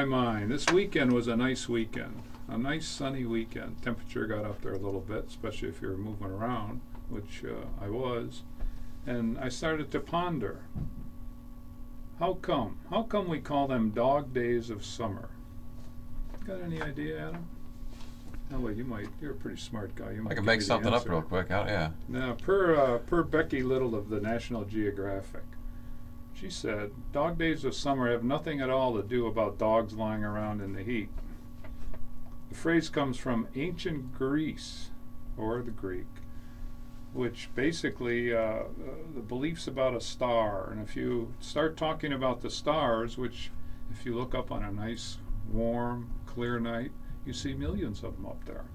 My mind. This weekend was a nice weekend. A nice sunny weekend. Temperature got up there a little bit, especially if you're moving around, which I was. And I started to ponder. How come? How come we call them dog days of summer? Got any idea, Adam? Oh, wait, you're a pretty smart guy. You might I can give make me the something up answer. real quick. Yeah. Now, per Becky Little of the National Geographic, she said, dog days of summer have nothing at all to do about dogs lying around in the heat. The phrase comes from ancient Greece, or the Greek, which basically the beliefs about a star. And if you start talking about the stars, which if you look up on a nice, warm, clear night, you see millions of them up there.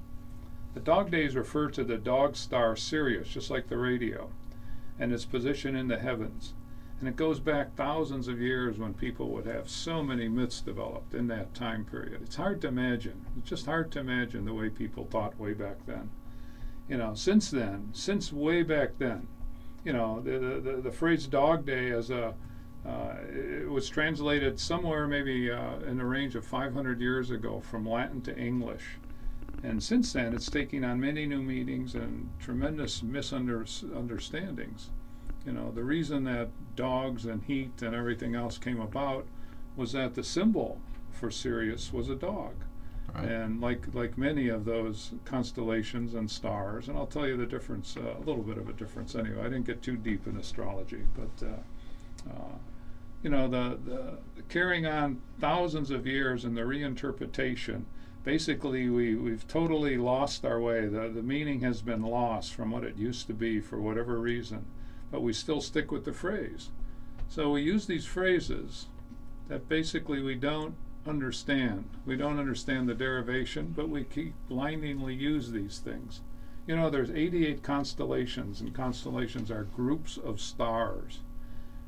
The dog days refer to the dog star Sirius, just like the radio, and its position in the heavens. And it goes back thousands of years when people would have so many myths developed in that time period. It's hard to imagine. It's just hard to imagine the way people thought way back then. You know, since way back then, you know, the phrase dog day as it was translated somewhere maybe in the range of 500 years ago from Latin to English. And since then, it's taking on many new meanings and tremendous misunderstandings. You know, the reason that dogs and heat and everything else came about was that the symbol for Sirius was a dog. Right. And like many of those constellations and stars, and I'll tell you the difference, a little bit of a difference anyway. I didn't get too deep in astrology, but you know, the carrying on thousands of years and the reinterpretation. Basically, we've totally lost our way. The meaning has been lost from what it used to be for whatever reason, but we still stick with the phrase. So we use these phrases that basically we don't understand. We don't understand the derivation, but we keep blindingly use these things. You know, there's 88 constellations, and constellations are groups of stars.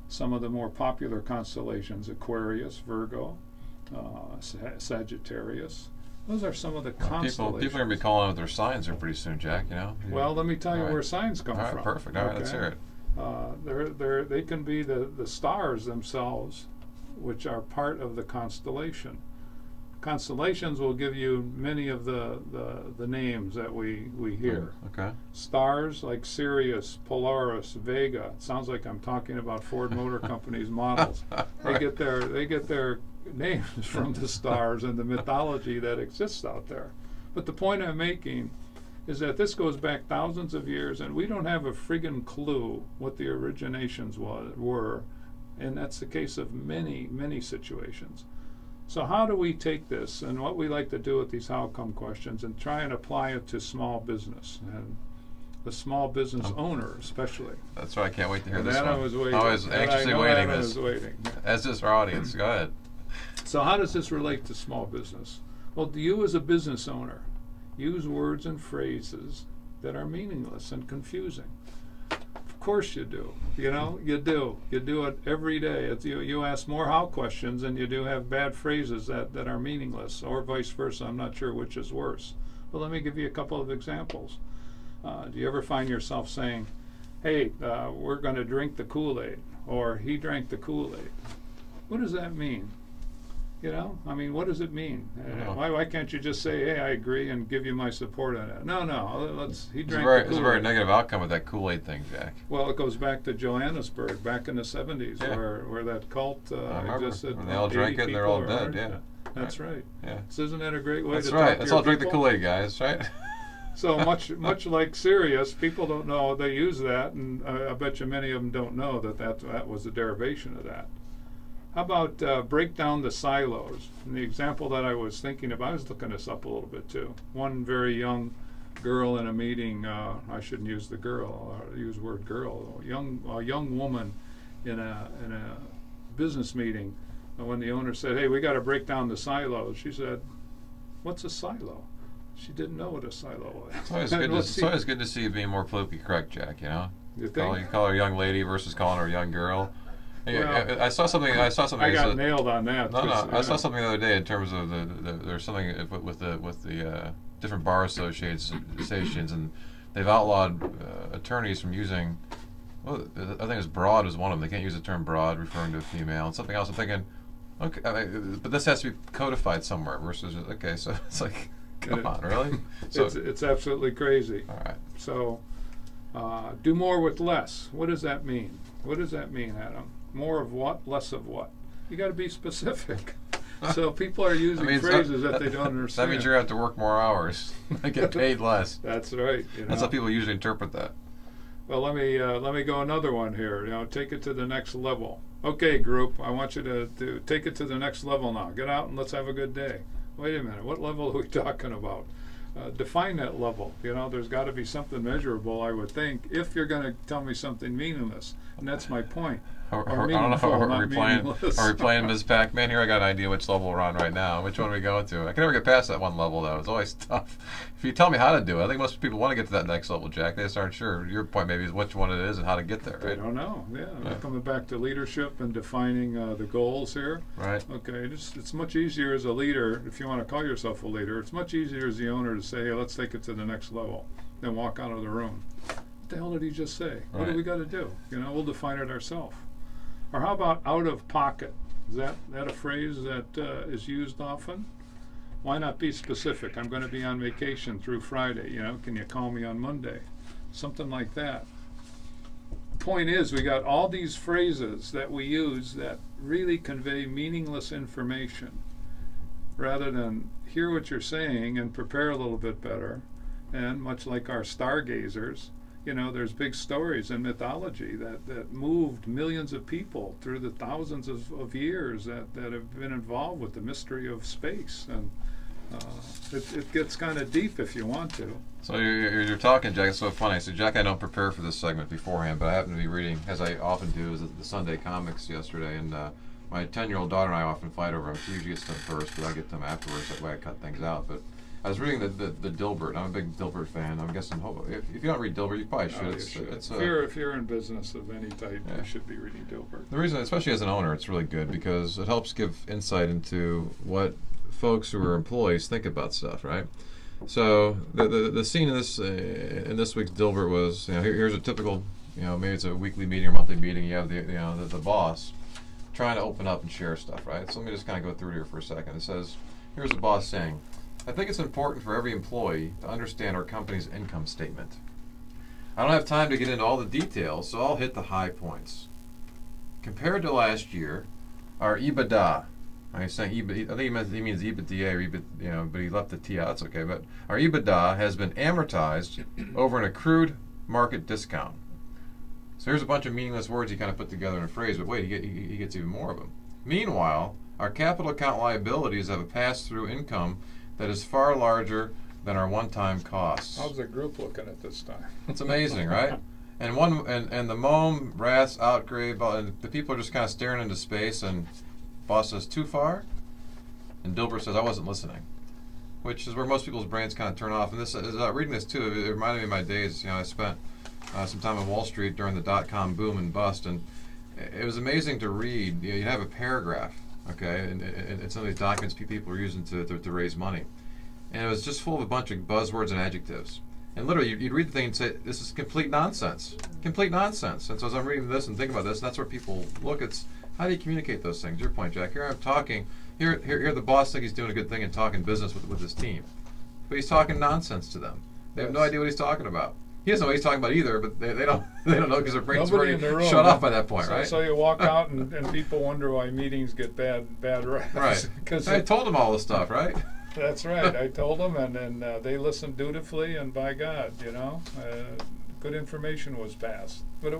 Some of the more popular constellations: Aquarius, Virgo, Sagittarius. Those are some of the constellations. People are going to be calling out their signs here pretty soon, Jack, you know? Well, let me tell you where signs come from. All right, perfect. All right, let's hear it. They can be the stars themselves, which are part of the constellation. Constellations will give you many of the names that we hear. Okay. Stars like Sirius, Polaris, Vega. It sounds like I'm talking about Ford Motor Company's models. Right. They get their names from the stars and the mythology that exists out there. But the point I'm making is that this goes back thousands of years, and we don't have a friggin' clue what the originations were, and that's the case of many situations. So how do we take this, and what we like to do with these how come questions, and try and apply it to small business and the small business owner especially? That's why I can't wait to hear this one. I was waiting. I was anxiously waiting this. As is our audience. Go ahead. So how does this relate to small business? Well, you as a business owner use words and phrases that are meaningless and confusing. Of course you do. You know, you do. You do it every day. You ask more how questions and you do have bad phrases that are meaningless, or vice versa. I'm not sure which is worse. But let me give you a couple of examples. Do you ever find yourself saying, hey, we're going to drink the Kool-Aid, or he drank the Kool-Aid? What does that mean? You know, I mean, what does it mean? Why can't you just say, hey, I agree and give you my support on it? No, he drank the Kool-Aid. It's a very negative outcome with that Kool-Aid thing, Jack. Well, it goes back to Johannesburg back in the 70s, where that cult existed. When they all drank it and they're all dead, yeah. That's right. Yeah. So isn't that a great way to That's talk right. to Let's your all drink the people? Kool-Aid, guys, right? So much like Sirius, people don't know they use that, and I bet you many of them don't know that was the derivation of that. How about break down the silos? And the example that I was thinking about, I was looking this up a little bit too. One very young girl in a meeting, I shouldn't use the girl, use the word girl, a young woman in a business meeting, when the owner said, hey, we got to break down the silos, she said, what's a silo? She didn't know what a silo was. It's always good to see you being more politically correct, Jack, you know? You think? You call her a young lady versus calling her a young girl. Well, I saw something. I got nailed on that. No. I saw something the other day in terms of there's something with the different bar associations, and they've outlawed attorneys from using. Well, I think it's broad is one of them. They can't use the term broad referring to a female, and something else. I'm thinking, Okay, but this has to be codified somewhere versus okay. So it's like, come on, really? So It's absolutely crazy. all right. So, do more with less. What does that mean? What does that mean, Adam? More of what? Less of what? You got to be specific. So people are using phrases that they don't understand. That means you have to work more hours. Get paid less. That's right. That's how people usually interpret that. Well, let me go another one here. Take it to the next level. Okay, group, I want you to take it to the next level now. Get out and let's have a good day. Wait a minute, what level are we talking about? Define that level. There's got to be something measurable, I would think, if you're going to tell me something meaningless. And that's my point. I don't know. Are we playing Ms. Pac-Man here? I got an idea which level we're on right now. Which one are we going to? I can never get past that one level, though. It's always tough. If you tell me how to do it, I think most people want to get to that next level, Jack. They just aren't sure. Your point maybe is which one it is and how to get there, right? I don't know. Yeah. We're coming back to leadership and defining the goals here. Right. Okay. It's much easier as a leader, if you want to call yourself a leader, it's much easier as the owner to say, hey, let's take it to the next level, than walk out of the room. What the hell did he just say? What do we got to do? We'll define it ourselves. Or how about out of pocket? Is that a phrase that is used often? Why not be specific? I'm going to be on vacation through Friday. Can you call me on Monday? Something like that. The point is, we got all these phrases that we use that really convey meaningless information, rather than hear what you're saying and prepare a little bit better. And much like our stargazers, there's big stories in mythology that moved millions of people through the thousands of years that have been involved with the mystery of space. And it gets kind of deep if you want to. So you're talking, Jack. It's so funny. So, Jack, I don't prepare for this segment beforehand, but I happen to be reading, as I often do, the Sunday comics yesterday. And my 10-year-old daughter and I often fight over them. She usually gets them first, but I get them afterwards. That way I cut things out. But I was reading the Dilbert. I'm a big Dilbert fan. I'm guessing if you don't read Dilbert, you probably should. If you're in business of any type, you should be reading Dilbert. The reason, especially as an owner, it's really good because it helps give insight into what folks who are employees think about stuff, right? So the scene in this week's Dilbert was, here's a typical, maybe it's a weekly meeting or monthly meeting. You have the boss trying to open up and share stuff, right? So let me just kind of go through it here for a second. It says, here's the boss saying, I think it's important for every employee to understand our company's income statement. I don't have time to get into all the details, so I'll hit the high points. Compared to last year, our EBITDA, I'm saying EBITDA, I think he means EBITDA or EBIT, but he left the T out, that's okay, but our EBITDA has been amortized over an accrued market discount. So here's a bunch of meaningless words he kind of put together in a phrase, but wait, he gets even more of them. Meanwhile, our capital account liabilities have a pass-through income that is far larger than our one-time costs. How's the group looking at this time? It's amazing, right? And the Moam, Rass, Outgrave, and the people are just kind of staring into space, and boss says, too far? And Dilbert says, I wasn't listening. Which is where most people's brains kind of turn off. And this, as I was reading this too, it reminded me of my days. I spent some time on Wall Street during the dot-com boom and bust, and it was amazing to read. You'd have a paragraph, okay, and some of these documents people were using to raise money. And it was just full of a bunch of buzzwords and adjectives. And literally, you'd read the thing and say, this is complete nonsense. Complete nonsense. And so as I'm reading this and thinking about this, and that's where people look, it's how do you communicate those things? Your point, Jack. Here I'm talking, here the boss thinks he's doing a good thing and talking business with his team. But he's talking nonsense to them. They have no idea what he's talking about. He doesn't know what he's talking about either, but they don't know because their brains are already shut off by that point, right? So you walk out and people wonder why meetings get bad raps. Right. Because I told them all this stuff, right? That's right. I told them, and they listened dutifully, and by God, good information was passed. But it